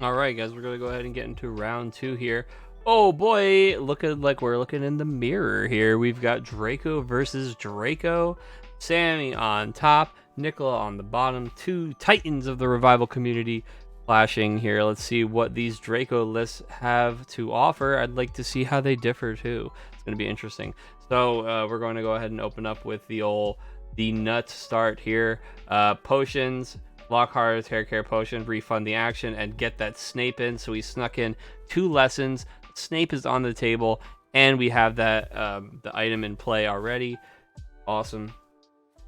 All right, guys, we're gonna go ahead and get into round two here. Oh boy, looking like we're looking in the mirror here. We've got Draco versus Draco. Sammy on top, Nicola on the bottom. Two titans of the revival community clashing here. Let's see what these Draco lists have to offer. I'd like to see how they differ too. It's gonna be interesting. So we're going to go ahead and open up with the nut start here. Potions. Lockhart's hair care potion, refund the action, and get that Snape in. So we snuck in 2 lessons. Snape is on the table, and we have that the item in play already. Awesome.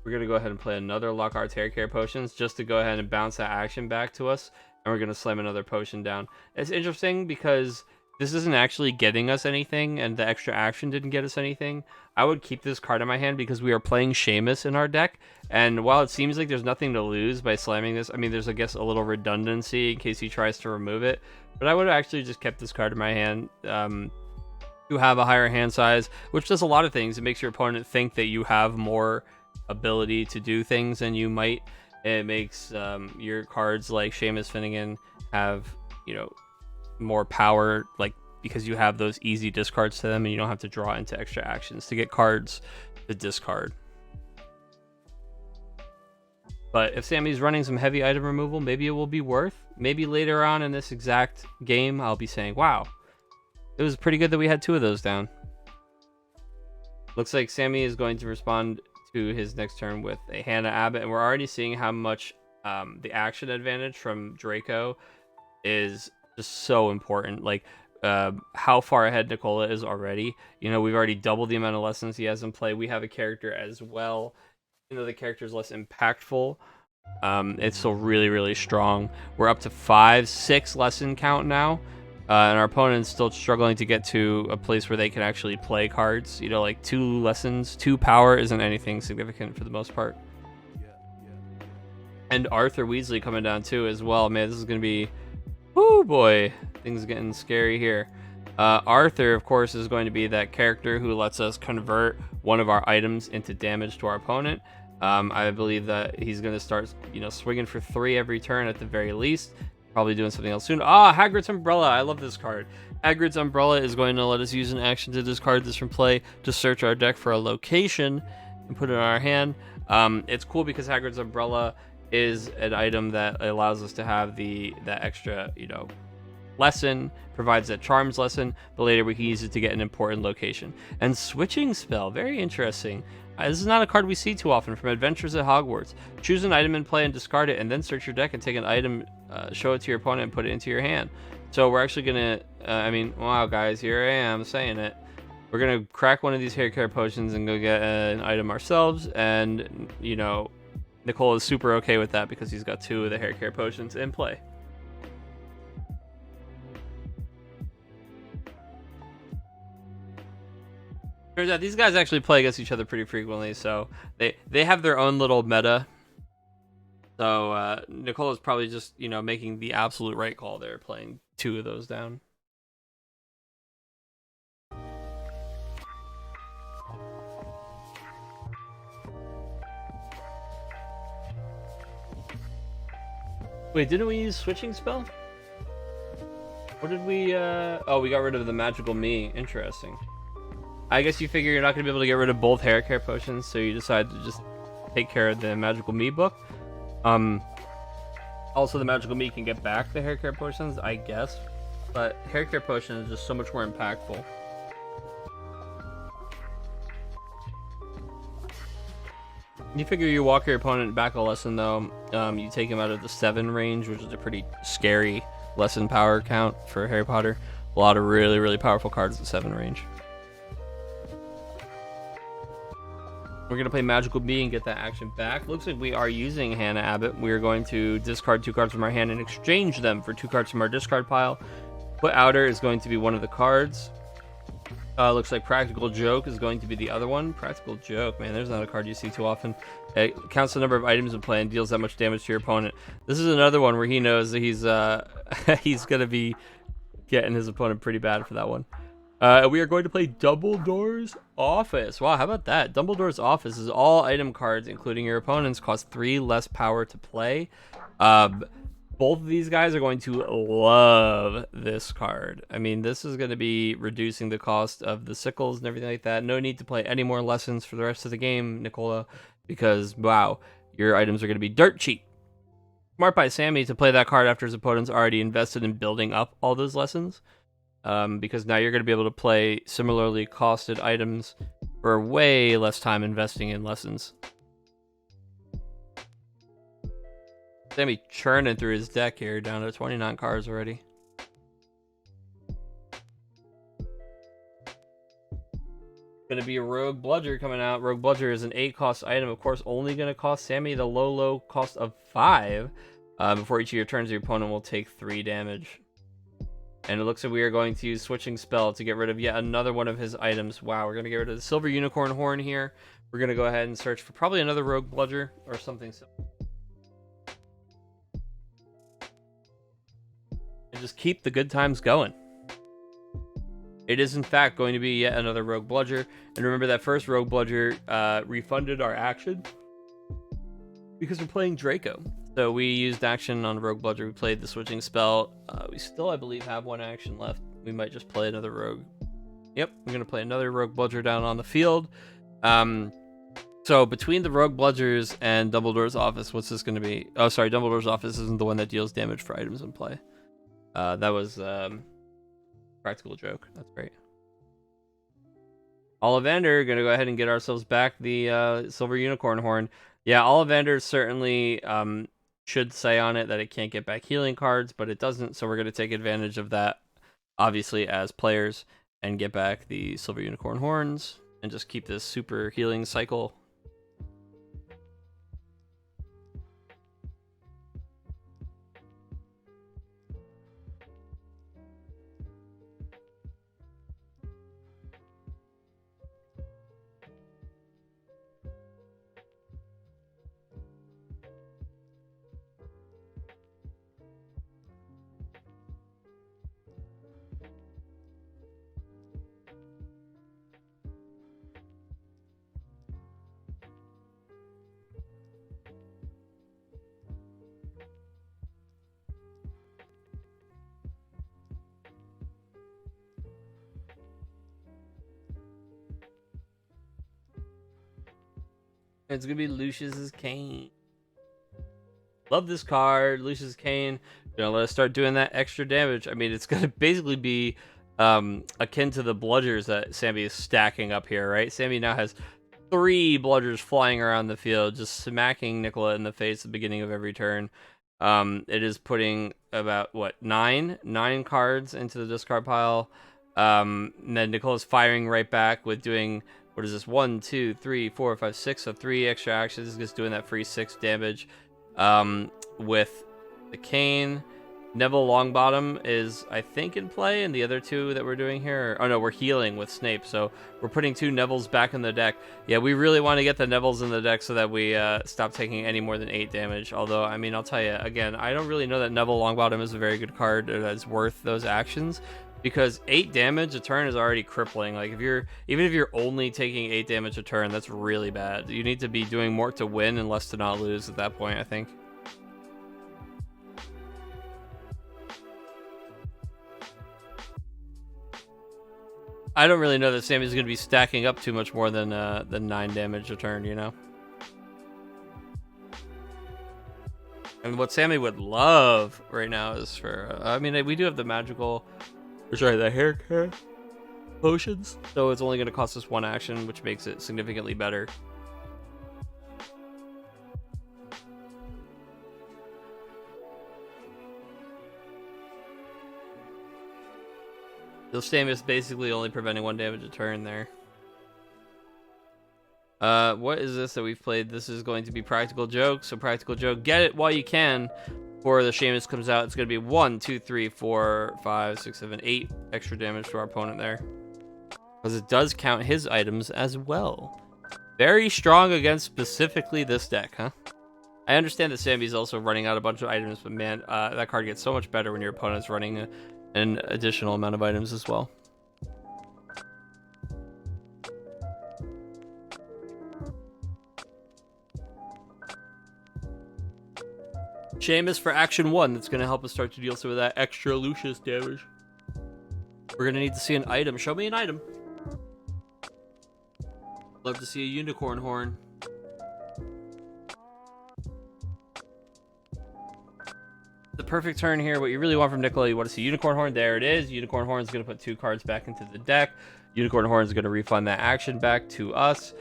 We're gonna go ahead and play another Lockhart's hair care potions just to go ahead and bounce that action back to us, and we're gonna slam another potion down. It's interesting because this isn't actually getting us anything, and the extra action didn't get us anything. I would keep this card in my hand because we are playing Seamus in our deck, and while it seems like there's nothing to lose by slamming this, I mean, there's, I guess, a little redundancy in case he tries to remove it, but I would have actually just kept this card in my hand to have a higher hand size, which does a lot of things. It makes your opponent think that you have more ability to do things than you might. It makes your cards like Seamus Finnegan have, you know, more power, like, because you have those easy discards to them and you don't have to draw into extra actions to get cards to discard. But if Sammy's running some heavy item removal, maybe it will be worth. Maybe later on in this exact game, I'll be saying, wow, it was pretty good that we had 2 of those down. Looks like Sammy is going to respond to his next turn with a Hannah Abbott, and we're already seeing how much the action advantage from Draco is just so important. Like how far ahead Nicola is already. You know, we've already doubled the amount of lessons he has in play. We have a character as well. You know, the character is less impactful. It's still really, really strong. We're up to 5-6 lesson count now. And our opponent's still struggling to get to a place where they can actually play cards. You know, like 2 lessons, 2 power isn't anything significant for the most part. And Arthur Weasley coming down too as well. Man, this is going to be... Oh boy, things are getting scary here. Arthur, of course, is going to be that character who lets us convert one of our items into damage to our opponent. I believe that he's going to start, you know, swinging for 3 every turn at the very least. Probably doing something else soon. Hagrid's Umbrella. I love this card. Hagrid's Umbrella is going to let us use an action to discard this from play to search our deck for a location and put it in our hand. It's cool because Hagrid's Umbrella is an item that allows us to have that extra, you know, lesson, provides that charms lesson, but later we can use it to get an important location. And Switching Spell, very interesting. This is not a card we see too often from Adventures at Hogwarts. Choose an item in play and discard it, and then search your deck and take an item, show it to your opponent, and put it into your hand. So we're actually gonna, I mean, wow, guys, here I am saying it. We're gonna crack one of these hair care potions and go get an item ourselves, and, you know, Nicola is super okay with that because he's got 2 of the hair care potions in play. Turns out these guys actually play against each other pretty frequently, so they have their own little meta. So Nicola's probably just, you know, making the absolute right call there, playing 2 of those down. Wait, didn't we use Switching Spell? Or did we, oh, we got rid of the Magical Me. Interesting. I guess you figure you're not going to be able to get rid of both hair care potions, so you decide to just take care of the Magical Me book. Also, the Magical Me can get back the hair care potions, I guess. But hair care potion is just so much more impactful. You figure you walk your opponent back a lesson, though. You take him out of the 7 range, which is a pretty scary lesson power count for Harry Potter. A lot of really, really powerful cards at 7 range. We're going to play Magical Bee and get that action back. Looks like we are using Hannah Abbott. We are going to discard 2 cards from our hand and exchange them for 2 cards from our discard pile. Foot Outer is going to be one of the cards. Looks like Practical Joke is going to be the other one. Practical Joke, man, there's not a card you see too often. It counts the number of items in play and deals that much damage to your opponent. This is another one where he knows that he's he's going to be getting his opponent pretty bad for that one. We are going to play Dumbledore's Office. Wow, how about that? Dumbledore's Office is all item cards, including your opponent's, cost 3 less power to play. Both of these guys are going to love this card. I mean, this is going to be reducing the cost of the sickles and everything like that. No need to play any more lessons for the rest of the game, Nicola, because, wow, your items are going to be dirt cheap. Smart by Sammy to play that card after his opponent's already invested in building up all those lessons, because now you're going to be able to play similarly costed items for way less time investing in lessons. Sammy churning through his deck here, down to 29 cards already. Gonna be a Rogue Bludger coming out. Rogue Bludger is an 8-cost item, of course, only gonna cost Sammy the low cost of 5. Before each of your turns, your opponent will take 3 damage. And it looks like we are going to use Switching Spell to get rid of yet another one of his items. Wow, we're gonna get rid of the Silver Unicorn Horn here. We're gonna go ahead and search for probably another Rogue Bludger or something similar. And just keep the good times going. It is, in fact, going to be yet another Rogue Bludger. And remember that first Rogue Bludger refunded our action because we're playing Draco. So we used action on Rogue Bludger. We played the Switching Spell. We still, I believe, have 1 action left. We might just play another Rogue. Yep, we're going to play another Rogue Bludger down on the field. So between the Rogue Bludgers and Dumbledore's Office, what's this going to be? Oh, sorry, Dumbledore's Office isn't the one that deals damage for items in play. That was practical joke. That's great. Ollivander, gonna go ahead and get ourselves back the Silver Unicorn Horn. Yeah, Ollivander certainly should say on it that it can't get back healing cards, but it doesn't, so we're gonna take advantage of that, obviously, as players, and get back the Silver Unicorn Horns, and just keep this super healing cycle. It's gonna be Lucius's Cane. Love this card, Lucius Cane. Let us start doing that extra damage. I mean, it's gonna basically be akin to the Bludgers that Sammy is stacking up here, right? Sammy now has 3 Bludgers flying around the field, just smacking Nicola in the face at the beginning of every turn. It is putting about, what, 9 cards into the discard pile. And then Nicola's firing right back with doing, what is this, 1, 2, 3, 4, 5, 6, so 3 extra actions, just doing that free 6 damage. With the Cane. Neville Longbottom is, I think, in play, and the other 2 that we're doing here, oh no, we're healing with Snape, so we're putting 2 Nevilles back in the deck. Yeah, we really want to get the Nevilles in the deck so that we stop taking any more than 8 damage, although, I mean, I'll tell you, again, I don't really know that Neville Longbottom is a very good card that's worth those actions, because 8 damage a turn is already crippling. Like, even if you're only taking 8 damage a turn, that's really bad. You need to be doing more to win and less to not lose at that point, I think. I don't really know that Sammy's going to be stacking up too much more than 9 damage a turn, you know? And what Sammy would love right now is for... I mean, we do have the magical... Sorry, the hair care potions. So it's only going to cost us 1 action, which makes it significantly better. The Stam is basically only preventing 1 damage a turn there. What is this that we've played? This is going to be Practical Joke. So Practical Joke, get it while you can. Before the Seamus comes out, it's going to be 1, 2, 3, 4, 5, 6, 7, 8 extra damage to our opponent there. Because it does count his items as well. Very strong against specifically this deck, huh? I understand that Sammy's also running out a bunch of items, but man, that card gets so much better when your opponent's running an additional amount of items as well. Seamus for action 1. That's going to help us start to deal some of that extra Lucius damage. We're going to need to see an item. Show me an item. Love to see a unicorn horn. The perfect turn here. What you really want from Nicola, you want to see unicorn horn. There it is. Unicorn horn is going to put 2 cards back into the deck. Unicorn horn is going to refund that action back to us.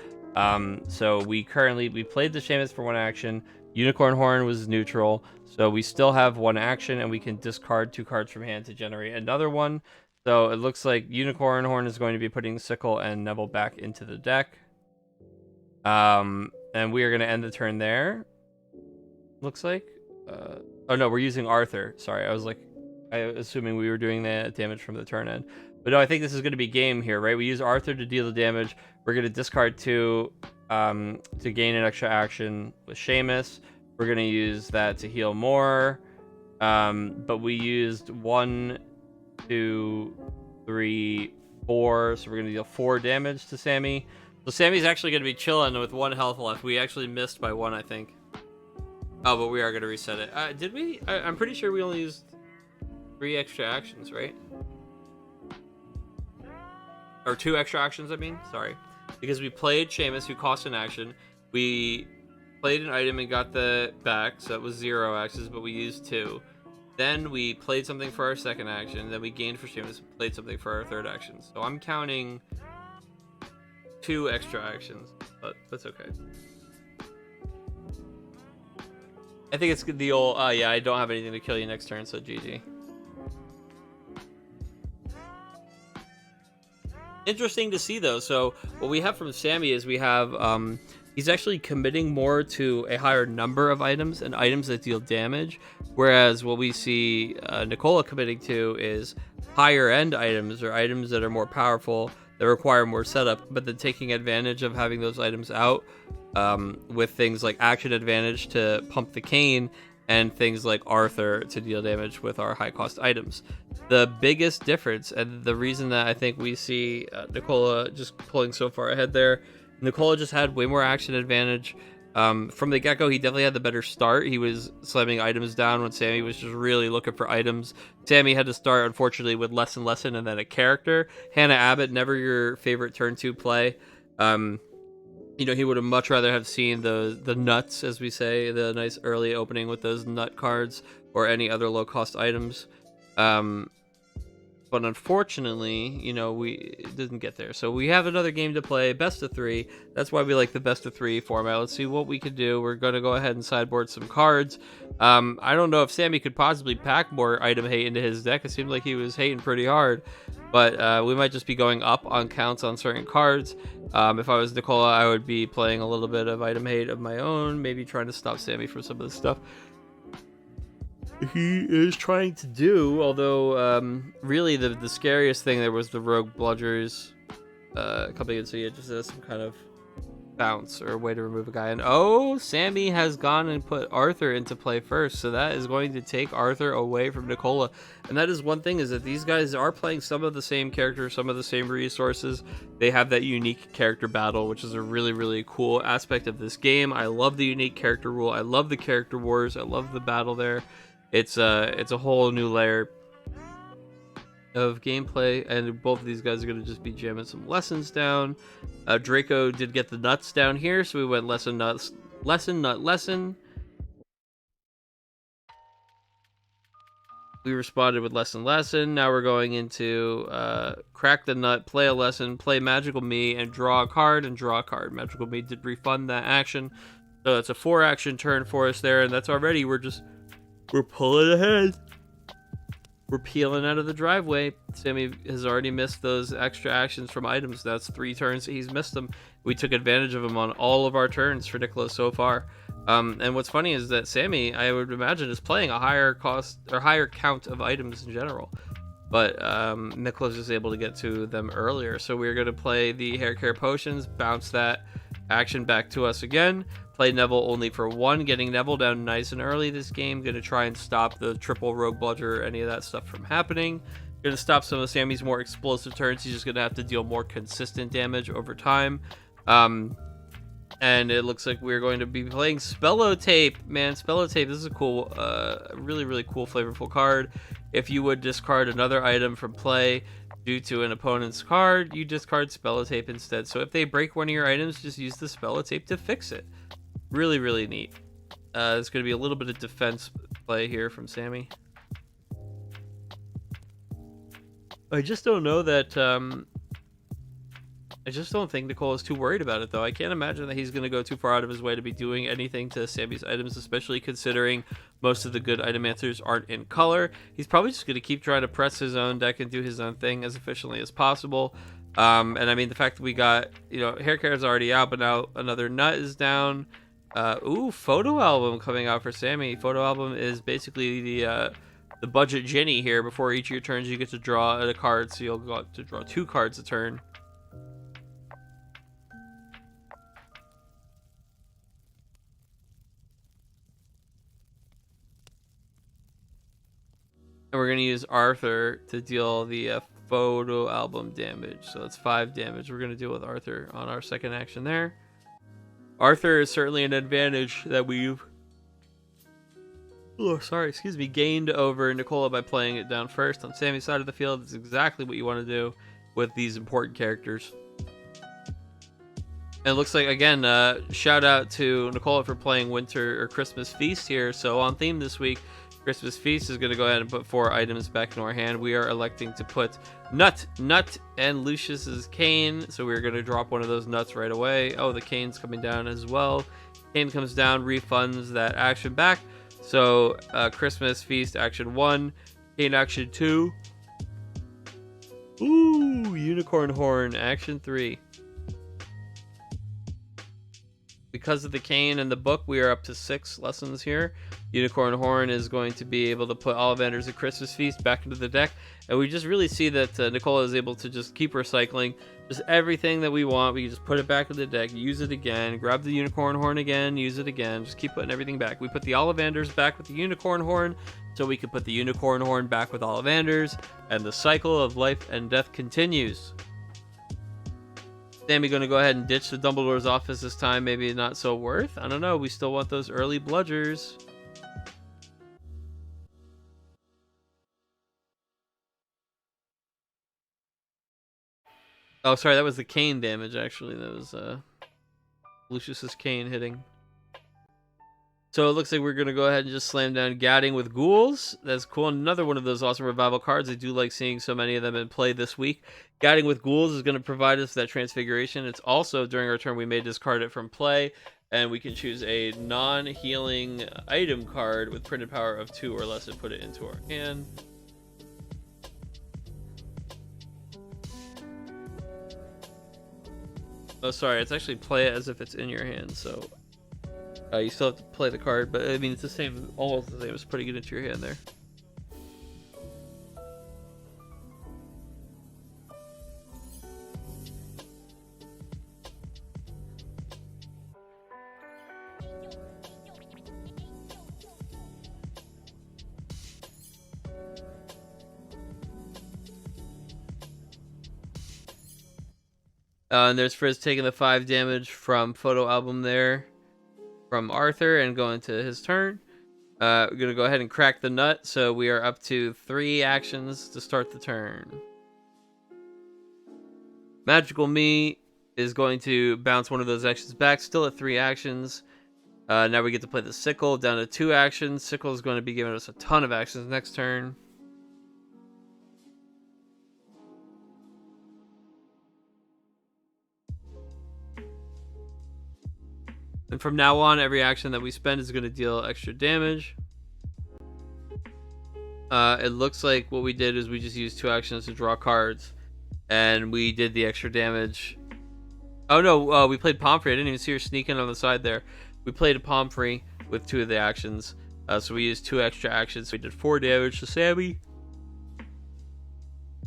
So we played the Seamus for 1 action. Unicorn horn was neutral, so we still have 1 action, and we can discard 2 cards from hand to generate another one. So it looks like unicorn horn is going to be putting Sickle and Neville back into the deck. And we are going to end the turn there. Looks like. Oh no, we're using Arthur. Sorry, I was assuming we were doing the damage from the turn end. But no, I think this is going to be game here, right? We use Arthur to deal the damage. We're going to discard 2 to gain an extra action with Seamus. We're going to use that to heal more. But we used 1, 2, 3, 4. So we're going to deal 4 damage to Sammy. So Sammy's actually going to be chilling with 1 health left. We actually missed by 1, I think. Oh, but we are going to reset it. Did we? I'm pretty sure we only used 3 extra actions, right? Or 2 extra actions, I mean. Sorry. Because we played Seamus, who cost an action. We played an item and got the back, so it was 0 actions, but we used 2. Then we played something for our second action. Then we gained for Seamus and played something for our third action. So I'm counting 2 extra actions, but that's okay. I think it's the old, yeah, I don't have anything to kill you next turn, so GG. Interesting to see, though. So what we have from Sammy is we have, he's actually committing more to a higher number of items and items that deal damage, whereas what we see Nicola committing to is higher end items or items that are more powerful, that require more setup, but then taking advantage of having those items out with things like action advantage to pump the cane and things like Arthur to deal damage with our high cost items. The biggest difference, and the reason that I think we see Nicola just pulling so far ahead there, Nicola just had way more action advantage. From the get-go, he definitely had the better start. He was slamming items down when Sammy was just really looking for items. Sammy had to start, unfortunately, with Lesson and then a character. Hannah Abbott, never your favorite turn 2 play. You know, he would have much rather have seen the nuts, as we say, the nice early opening with those nut cards or any other low-cost items. But unfortunately, you know, we didn't get there. So we have another game to play, best of 3. That's why we like the best of 3 format. Let's see what we could do. We're going to go ahead and sideboard some cards. I don't know if Sammy could possibly pack more item hate into his deck. It seemed like he was hating pretty hard. But we might just be going up on counts on certain cards. If I was Nicola, I would be playing a little bit of item hate of my own, maybe trying to stop Sammy from some of the stuff he is trying to do. Although, really, the scariest thing there was the Rogue Bludgers coming in, so yeah, just as some kind of bounce or way to remove a guy. And oh, Sammy has gone and put Arthur into play first, so that is going to take Arthur away from Nicola. And that is one thing, is that these guys are playing some of the same characters, some of the same resources. They have that unique character battle, which is a really, really cool aspect of this game. I love the unique character rule. I love the character wars. I love the battle there. It's a whole new layer of gameplay, and both of these guys are going to just be jamming some lessons down. Draco did get the nuts down here, so we went lesson, nuts, lesson, nut, lesson. We responded with lesson, lesson. Now we're going into crack the nut, play a lesson, play Magical Me, and draw a card and draw a card. Magical Me did refund that action, so it's a 4 action turn for us there, and that's already, we're pulling ahead. We're peeling out of the driveway. Sammy has already missed those extra actions from items. That's 3 turns that he's missed them. We took advantage of them on all of our turns for Nicola so far. And what's funny is that Sammy, I would imagine, is playing a higher cost or higher count of items in general. But Nicola's just able to get to them earlier. So we're going to play the hair care potions, bounce that action back to us again. Play Neville only for 1, getting Neville down nice and early this game. Going to try and stop the triple Rogue Bludger or any of that stuff from happening. Going to stop some of Sammy's more explosive turns. He's just going to have to deal more consistent damage over time. And it looks like we're going to be playing Spellotape. Man, Spellotape, this is a cool, really, really cool, flavorful card. If you would discard another item from play due to an opponent's card, you discard Spellotape instead. So if they break one of your items, just use the Spellotape to fix it. Really, really neat. There's going to be a little bit of defense play here from Sammy. I just don't know that... I just don't think Nicola is too worried about it, though. I can't imagine that he's going to go too far out of his way to be doing anything to Sammy's items, especially considering most of the good item answers aren't in color. He's probably just going to keep trying to press his own deck and do his own thing as efficiently as possible. And I mean, the fact that we got, hair care is already out, but now another nut is down. Ooh, photo album coming out for Sammy. Photo album is basically the budget Ginny here. Before each of your turns, you get to draw a card, so you'll go to draw 2 cards a turn. And we're going to use Arthur to deal the photo album damage. So that's 5 damage we're going to deal with Arthur on our second action there. Arthur is certainly an advantage that we've gained over Nicola by playing it down first. On Sammy's side of the field, it's exactly what you want to do with these important characters. And it looks like, again, shout out to Nicola for playing Winter or Christmas Feast here. So on theme this week, Christmas Feast is going to go ahead and put 4 items back into our hand. We are electing to put Nut, and Lucius's Cane. So we're going to drop one of those nuts right away. Oh, the Cane's coming down as well. Cane comes down, refunds that action back. So Christmas Feast action 1, Cane action 2. Ooh, Unicorn Horn action 3. Because of the cane and the book, we are up to 6 lessons here. Unicorn Horn is going to be able to put Ollivander's A Christmas Feast back into the deck. And we just really see that Nicola is able to just keep recycling just everything that we want. We can just put it back in the deck, use it again, grab the Unicorn Horn again, use it again. Just keep putting everything back. We put the Ollivanders back with the Unicorn Horn, so we can put the Unicorn Horn back with Ollivanders. And the cycle of life and death continues. Sammy going to go ahead and ditch the Dumbledore's office this time. Maybe not so worth. I don't know. We still want those early bludgers. Oh, sorry. That was the cane damage, actually. That was Lucius's cane hitting. So it looks like we're going to go ahead and just slam down Gadding with Ghouls. That's cool. Another one of those awesome revival cards. I do like seeing so many of them in play this week. Gadding with Ghouls is going to provide us that transfiguration. It's also, during our turn, we may discard it from play, and we can choose a non-healing item card with printed power of 2 or less and put it into our hand. Oh, sorry. It's actually play it as if it's in your hand, so... you still have to play the card, but I mean, it's the same, almost the same as putting it into your hand there. And there's Frizz taking the 5 damage from photo album there. From Arthur and going to his turn. We're going to go ahead and crack the nut. So we are up to 3 actions to start the turn. Magical Me is going to bounce one of those actions back. Still at 3 actions. Now we get to play the Sickle down to 2 actions. Sickle is going to be giving us a ton of actions next turn. And from now on, every action that we spend is going to deal extra damage. It looks like what we did is we just used 2 actions to draw cards. And we did the extra damage. Oh no, we played Pomfrey. I didn't even see her sneaking on the side there. We played a Pomfrey with 2 of the actions. So we used 2 extra actions. We did 4 damage to Sammy.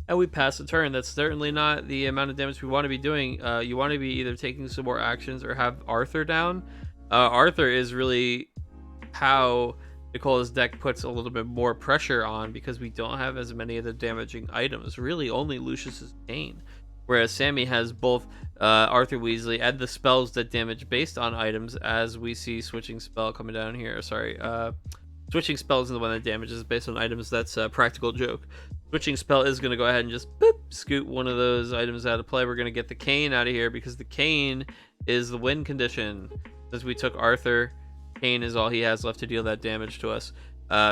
And we passed the turn. That's certainly not the amount of damage we want to be doing. You want to be either taking some more actions or have Arthur down. Arthur is really how Nicola's deck puts a little bit more pressure on, because we don't have as many of the damaging items. Really only Lucius's Cane. whereas Sammy has both Arthur Weasley and the spells that damage based on items, as we see switching spell coming down here. Sorry, switching spell is the one that damages based on items. That's a practical joke. Switching spell is going to go ahead and just boop, scoot one of those items out of play. We're going to get the cane out of here because the cane is the win condition. Since we took Arthur, cane is all he has left to deal that damage to us.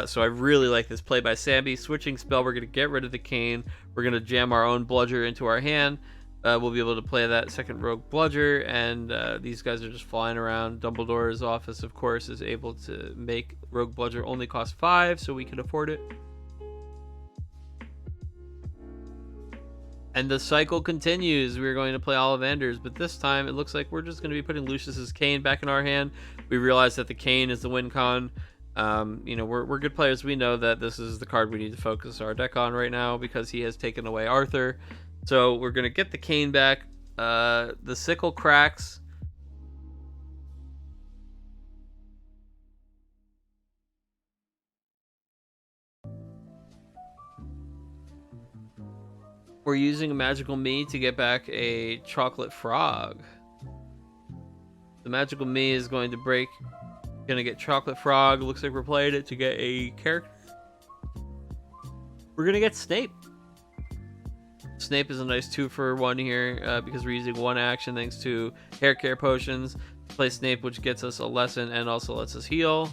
So I really like this play by Sammy. Switching spell, we're going to get rid of the cane. We're going to jam our own bludger into our hand. We'll be able to play that second rogue bludger, and these guys are just flying around. Dumbledore's office, of course, is able to make rogue bludger only cost 5, so we can afford it. And the cycle continues. We're going to play Ollivanders, but this time it looks like we're just going to be putting Lucius's cane back in our hand. We realize that the cane is the win con. We're good players. We know that this is the card we need to focus our deck on right now because he has taken away Arthur. So we're going to get the cane back. The sickle cracks. We're using a magical me to get back a chocolate frog. The magical me is going to break. Gonna get chocolate frog. Looks like we're playing it to get a character. We're gonna get Snape. Snape is a nice 2-for-1 here because we're using one action thanks to hair care potions. Play Snape, which gets us a lesson and also lets us heal.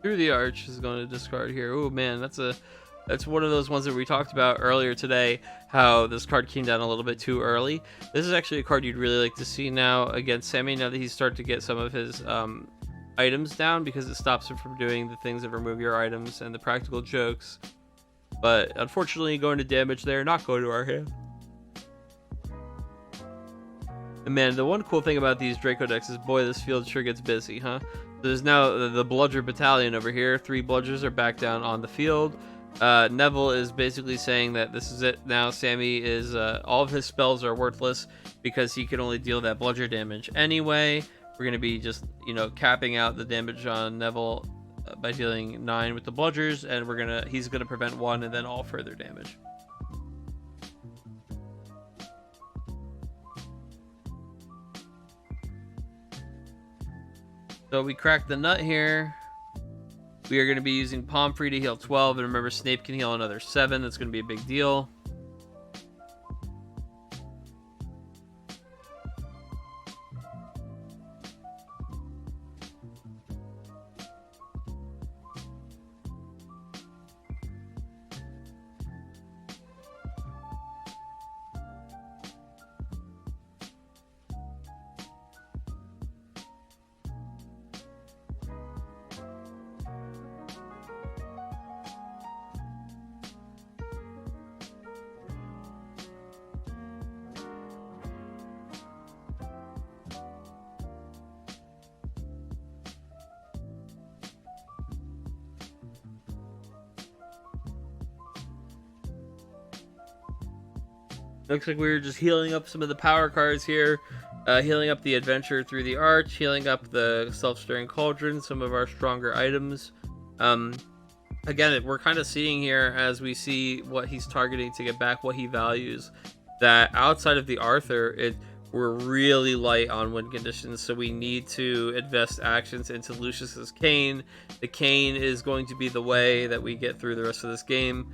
Through the Arch is going to discard here. Oh man, that's one of those ones that we talked about earlier today, how this card came down a little bit too early. This is actually a card you'd really like to see now against Sammy, now that he's started to get some of his items down, because it stops him from doing the things that remove your items and the practical jokes. But unfortunately, going to damage there, not going to our hand. And man, the one cool thing about these Draco decks is, boy, this field sure gets busy, huh? There's now the Bludger Battalion over here. 3 Bludgers are back down on the field. Neville is basically saying that this is it now. Sammy is all of his spells are worthless because he can only deal that bludger damage anyway. We're going to be just, capping out the damage on Neville by dealing 9 with the bludgers, and he's gonna prevent 1 and then all further damage. So we cracked the nut here. We are going to be using Pomfrey to heal 12. And remember, Snape can heal another 7. That's going to be a big deal. Looks like we were just healing up some of the power cards here. Healing up the Adventure through the Arch, healing up the Self-Stirring Cauldron, some of our stronger items. Again, we're kind of seeing here, as we see what he's targeting to get back what he values, that outside of the Arthur, we're really light on win conditions, so we need to invest actions into Lucius's cane. The cane is going to be the way that we get through the rest of this game.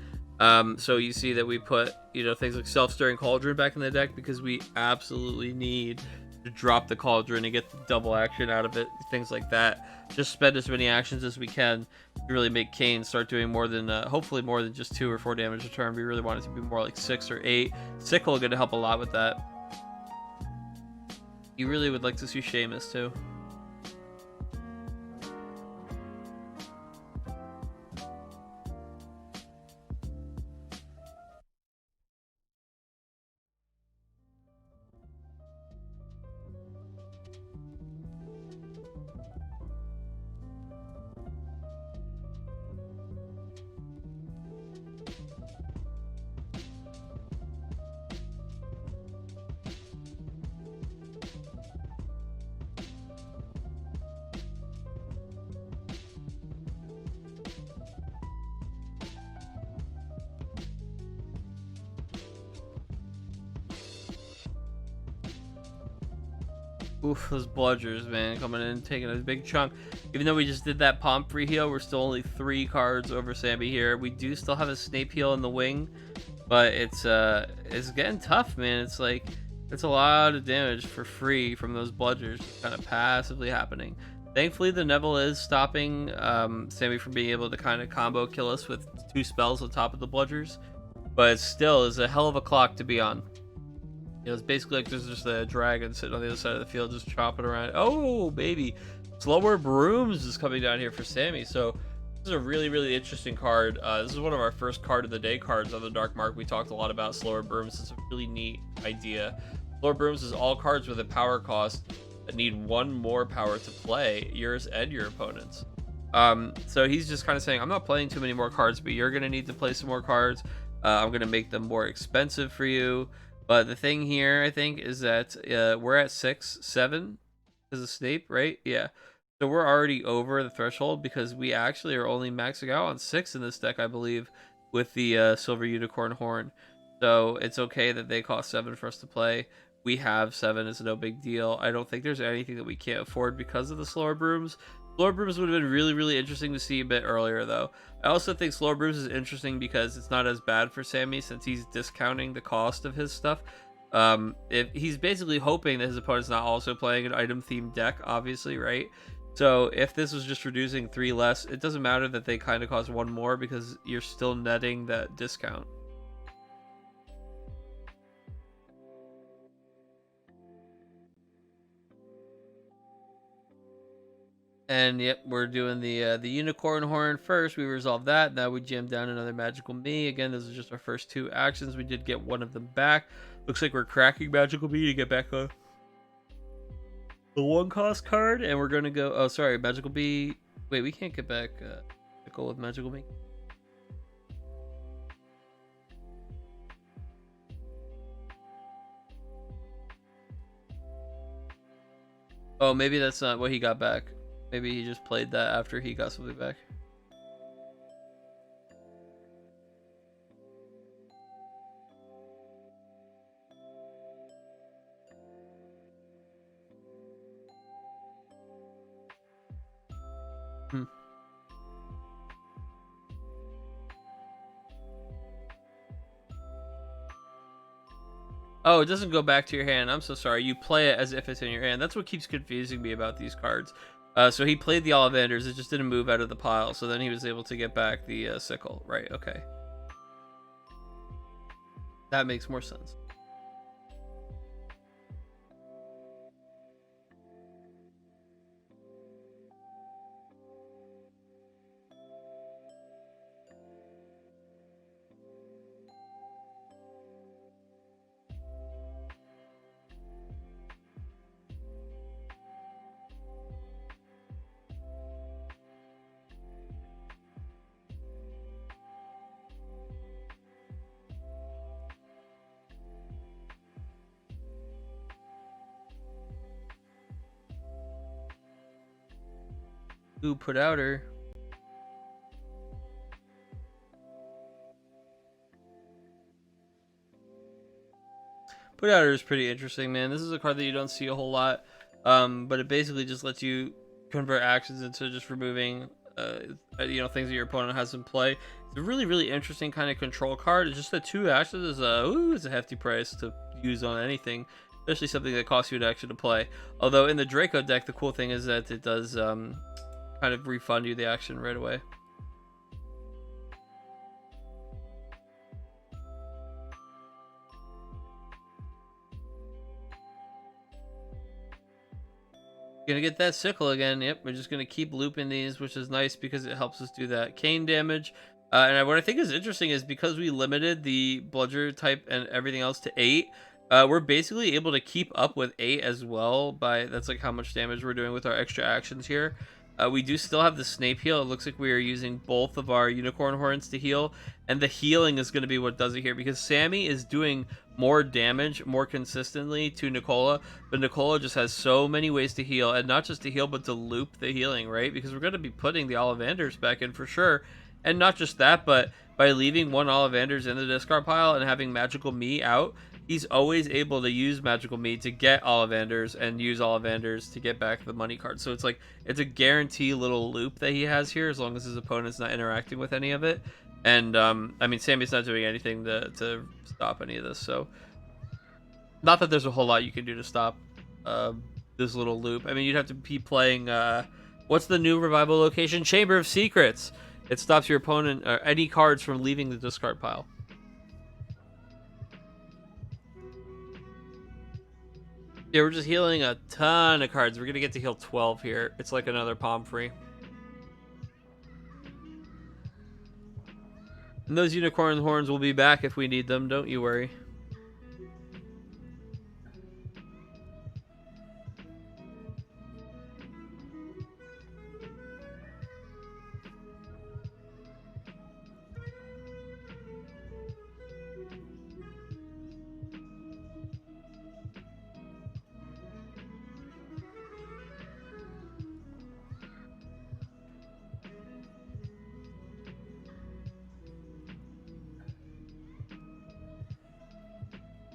So you see that we put, things like Self-Stirring Cauldron back in the deck because we absolutely need to drop the Cauldron and get the double action out of it, things like that. Just spend as many actions as we can to really make Kane start doing more than, hopefully more than just 2 or 4 damage a turn. We really want it to be more like 6 or 8. Sickle is going to help a lot with that. You really would like to see Seamus too. Oof, those bludgers, man, coming in and taking a big chunk. Even though we just did that Pomfrey heal, we're still only 3 cards over Sammy here. We do still have a Snape heal in the wing, but it's getting tough, man. It's like it's a lot of damage for free from those bludgers kind of passively happening. Thankfully, the Neville is stopping Sammy from being able to kind of combo kill us with 2 spells on top of the bludgers, but it still is a hell of a clock to be on. You know, it's basically like there's just a dragon sitting on the other side of the field just chopping around. Oh, baby. Slower Brooms is coming down here for Sammy. So this is a really, really interesting card. This is one of our first card of the day cards on the Dark Mark. We talked a lot about Slower Brooms. It's a really neat idea. Slower Brooms is all cards with a power cost that need 1 more power to play, yours and your opponent's. So he's just kind of saying, I'm not playing too many more cards, but you're going to need to play some more cards. I'm going to make them more expensive for you. But the thing here, I think, is that we're at 6, 7 because of Snape, right? Yeah. So we're already over the threshold because we actually are only maxing out on 6 in this deck, I believe, with the Silver Unicorn Horn. So it's okay that they cost 7 for us to play. We have 7, it's no big deal. I don't think there's anything that we can't afford because of the Slower Brooms. Slower Brooms would have been really, really interesting to see a bit earlier, though. I also think Slower Brooms is interesting because it's not as bad for Sammy since he's discounting the cost of his stuff. If he's basically hoping that his opponent's not also playing an item-themed deck, obviously, right? So if this was just reducing 3 less, it doesn't matter that they kind of cost 1 more because you're still netting that discount. And yep, we're doing the Unicorn Horn first. We resolved that. Now we jam down another Magical Me. Again, this is just our first 2 actions. We did get 1 of them back. Looks like we're cracking Magical Me to get back the 1 cost card. And we're going to go... Oh, sorry, Magical Bee. Wait, we can't get back Nicola with Magical Me. Oh, maybe that's not what he got back. Maybe he just played that after he got something back. Oh, it doesn't go back to your hand. I'm so sorry. You play it as if it's in your hand. That's what keeps confusing me about these cards. So he played the Ollivanders. It just didn't move out of the pile. So then he was able to get back the Sickle. Right, okay. That makes more sense. Ooh, put outer. Put outer is pretty interesting, man. This is a card that you don't see a whole lot, but it basically just lets you convert actions into just removing, things that your opponent has in play. It's a really, really interesting kind of control card. It's just that 2 actions is a hefty price to use on anything, especially something that costs you an action to play. Although in the Draco deck, the cool thing is that it does kind of refund you the action right away. Gonna get that Sickle again. Yep, we're just gonna keep looping these, which is nice because it helps us do that cane damage. What I think is interesting is because we limited the bludger type and everything else to 8, we're basically able to keep up with 8 as well. That's like how much damage we're doing with our extra actions here. We do still have the Snape heal. It looks like we are using both of our Unicorn Horns to heal, and the healing is going to be what does it here because Sammy is doing more damage more consistently to Nicola, but Nicola just has so many ways to heal, and not just to heal, but to loop the healing, right? Because we're going to be putting the Ollivanders back in for sure, and not just that, but by leaving 1 Ollivanders in the discard pile and having Magical Me out, he's always able to use Magical Me to get Ollivanders and use Ollivanders to get back the money card. So it's like, it's a guarantee little loop that he has here as long as his opponent's not interacting with any of it. And, I mean, Sammy's not doing anything to stop any of this, so... Not that there's a whole lot you can do to stop this little loop. I mean, you'd have to be playing, what's the new revival location? Chamber of Secrets! It stops your opponent, or any cards from leaving the discard pile. Yeah, we're just healing a ton of cards. We're gonna get to heal 12 here. It's like another palm free. And those unicorn horns will be back if we need them, don't you worry.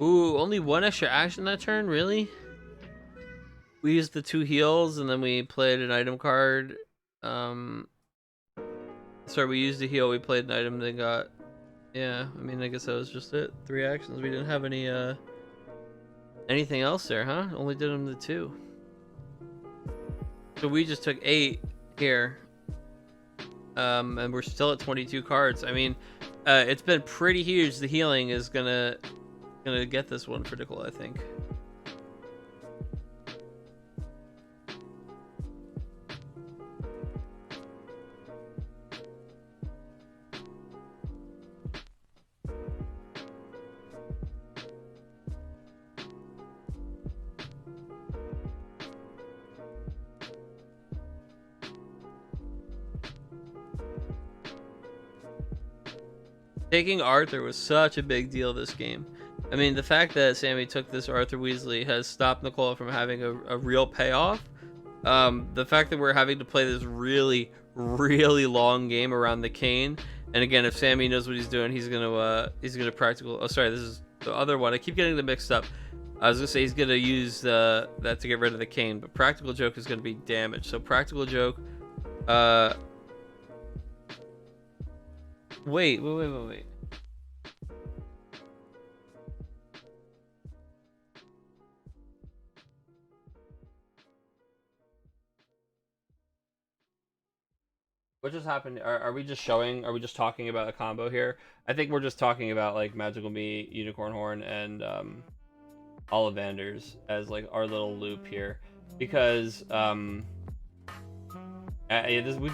Ooh, only one extra action that turn? Really? We used the 2 heals and then we played an item card. Sorry, we used a heal, we played an item, then got... Yeah, I mean, I guess that was just it. 3 actions. We didn't have any, anything else there, huh? Only did them the 2. So we just took 8 here. And we're still at 22 cards. I mean, it's been pretty huge. The healing is gonna get this one for Nicola, I think. Taking Arthur was such a big deal this game. I mean, the fact that Sammy took this Arthur Weasley has stopped Nicola from having a real payoff. The fact that we're having to play this really, really long game around the cane, and again, if Sammy knows what he's doing, he's gonna practical. Oh, sorry, this is the other one. I keep getting them mixed up. I was gonna say he's gonna use that to get rid of the cane, but practical joke is gonna be damage. So practical joke. Wait. What just happened? Are we just showing? Are we just talking about a combo here? I think we're just talking about like Magical Me, Unicorn Horn, and Ollivanders as like our little loop here, because we've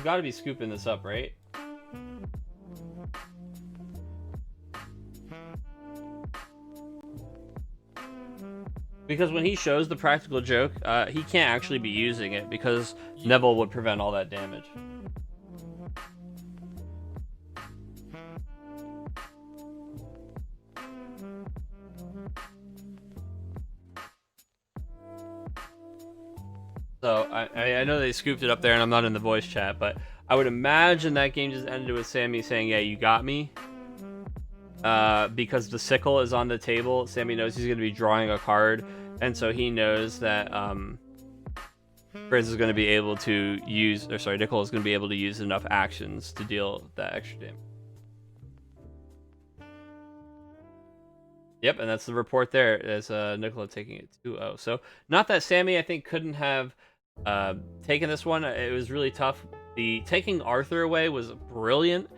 got to be scooping this up, right? Because when he shows the practical joke, he can't actually be using it because Neville would prevent all that damage. So I know they scooped it up there and I'm not in the voice chat, but I would imagine that game just ended with Sammy saying, yeah, you got me. Because the sickle is on the table, Sammy knows he's going to be drawing a card, and so he knows that Frizz is going to be able to use, or sorry, Nicola is going to be able to use enough actions to deal that extra damage. Yep, and that's the report there, as Nicola taking it 2-0. So, not that Sammy, I think, couldn't have taken this one. It was really tough. The taking Arthur away was brilliant.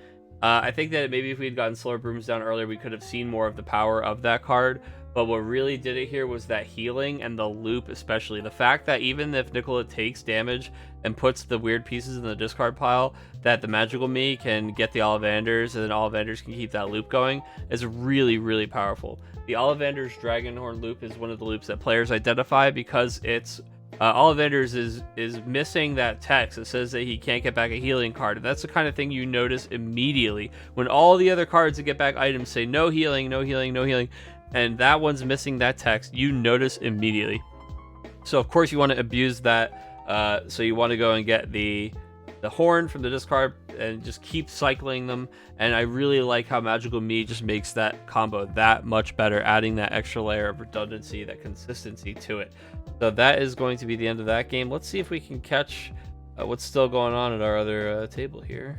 I think that maybe if we had gotten Slower Brooms down earlier, we could have seen more of the power of that card. But what really did it here was that healing and the loop, especially. The fact that even if Nicola takes damage and puts the weird pieces in the discard pile, that the Magical Me can get the Ollivanders, and then Ollivanders can keep that loop going, is really, really powerful. The Ollivanders Dragonhorn loop is one of the loops that players identify because it's Ollivanders is missing that text that says that he can't get back a healing card. And that's the kind of thing you notice immediately when all the other cards that get back items say no healing, no healing, no healing, and that one's missing that text. You notice immediately. So of course you want to abuse that. So you want to go and get the the horn from the discard and just keep cycling them. And I really like how Magical Me just makes that combo that much better, adding that extra layer of redundancy, that consistency to it. So that is going to be the end of that game. Let's see if we can catch what's still going on at our other table here.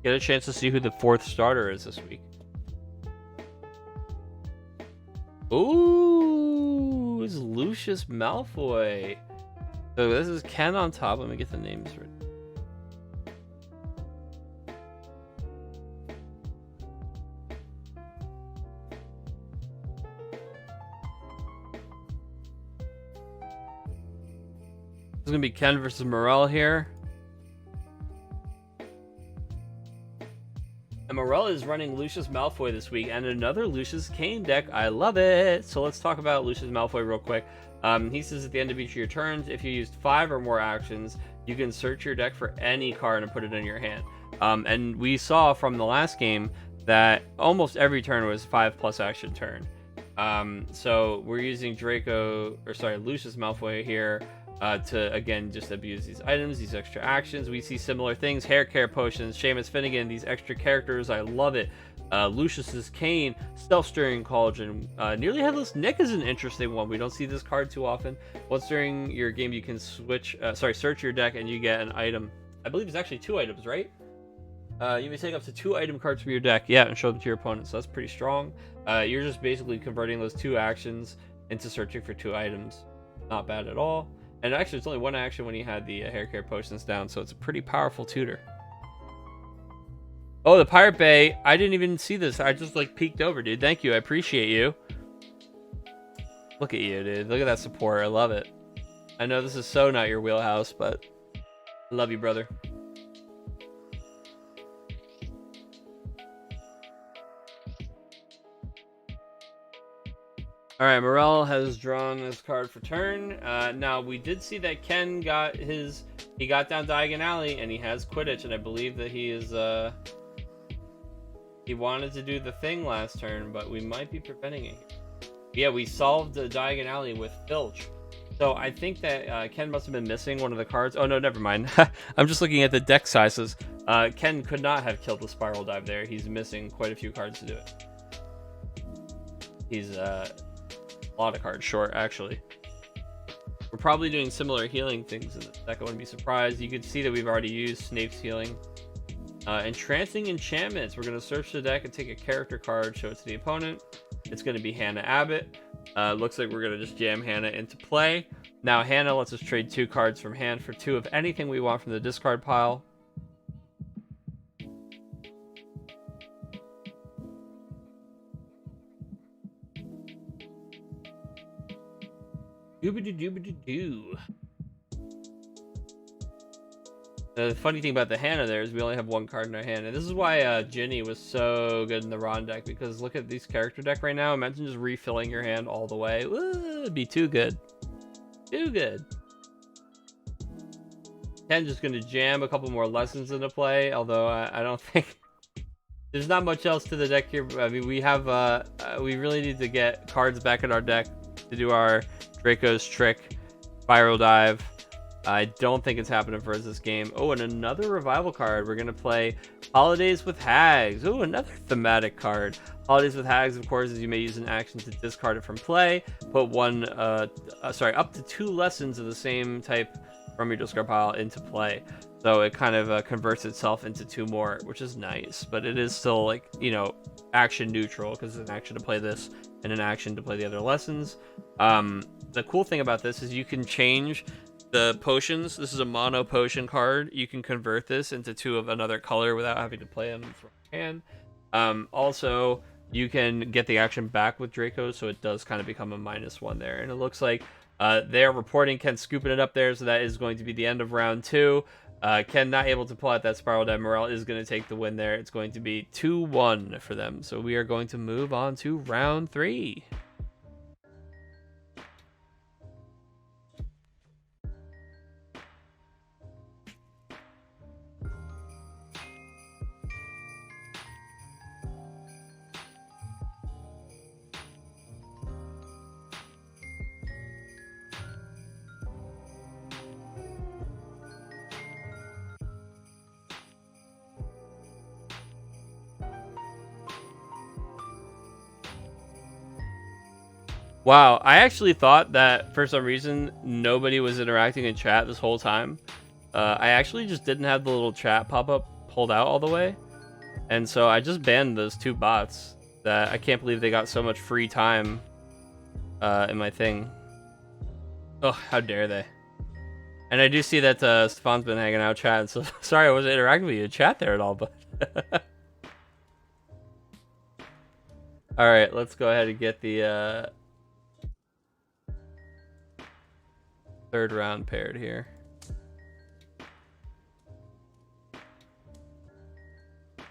Get a chance to see who the 4th starter is this week. Ooh, it's Lucius Malfoy. So this is Ken on top. Let me get the names right. This is gonna be Ken versus Morel here. And Morel is running Lucius Malfoy this week, and another Lucius Kane deck. I love it. So let's talk about Lucius Malfoy real quick. He says at the end of each of your turns, if you used 5 or more actions, you can search your deck for any card and put it in your hand. And we saw from the last game that almost every turn was 5+ action turn. So we're using Lucius Malfoy here to, again, just abuse these items, these extra actions. We see similar things: hair care potions, Seamus Finnegan, these extra characters. I love it. Lucius's Cane, Self-Stirring Cauldron. Nearly Headless Nick is an interesting one. We don't see this card too often. Once during your game, you can search your deck and you get an item. I believe it's actually 2 items, right? You may take up to 2 item cards from your deck, and show them to your opponent. So that's pretty strong. You're just basically converting those 2 actions into searching for 2 items. Not bad at all. And actually, it's only 1 action when you had the hair care potions down, so it's a pretty powerful tutor. Oh, the Pirate Bay. I didn't even see this. I just, peeked over, dude. Thank you. I appreciate you. Look at you, dude. Look at that support. I love it. I know this is so not your wheelhouse, but I love you, brother. All right, Morel has drawn this card for turn. Now, we did see that Ken got down Diagon Alley, and he has Quidditch, and I believe that he is, he wanted to do the thing last turn, but we might be preventing it. Yeah, we solved the Diagon Alley with Filch. So I think that Ken must have been missing one of the cards. Oh, no, never mind. I'm just looking at the deck sizes. Ken could not have killed the Spiral Dive there. He's missing quite a few cards to do it. He's, a lot of cards short, actually. We're probably doing similar healing things in the deck. I wouldn't be surprised. You can see that we've already used Snape's healing. Entrancing Enchantments. We're going to search the deck and take a character card, show it to the opponent. It's going to be Hannah Abbott. Looks like we're going to just jam Hannah into play. Now Hannah lets us trade 2 cards from hand for 2 of anything we want from the discard pile. Doobity-doobity-doo. The funny thing about the Hannah there is we only have 1 card in our hand, and this is why Ginny was so good in the Ron deck, because look at these character deck right now. Imagine just refilling your hand all the way. Ooh, it'd be too good. Too good. Ken's just going to jam a couple more lessons into play, although I don't think... There's not much else to the deck here. I mean, we have... we really need to get cards back in our deck to do our Draco's Trick, Spiral Dive. I don't think it's happening for us this game. Oh, and another revival card. We're going to play Holidays with Hags. Oh, another thematic card. Holidays with Hags, of course, is you may use an action to discard it from play. Put up to 2 lessons of the same type from your discard pile into play. So it kind of converts itself into 2 more, which is nice. But it is still, like, you know, action neutral, because it's an action to play this and an action to play the other lessons. The cool thing about this is you can change the potions. This is a mono potion card. You can convert this into 2 of another color without having to play them from hand. Also, you can get the action back with Draco, so it does kind of become a -1 there. And it looks like they're reporting Ken scooping it up there, so that is going to be the end of round 2. Ken not able to pull out that Spiral Die. Morel is going to take the win there. It's going to be 2-1 for them. So we are going to move on to round 3. Wow, I actually thought that for some reason nobody was interacting in chat this whole time. I actually just didn't have the little chat pop-up pulled out all the way. And so I just banned those 2 bots. That I can't believe they got so much free time in my thing. Oh, how dare they. And I do see that Stefan's been hanging out chat, so sorry I wasn't interacting with you in chat there at all, but... Alright, let's go ahead and get the 3rd round paired here.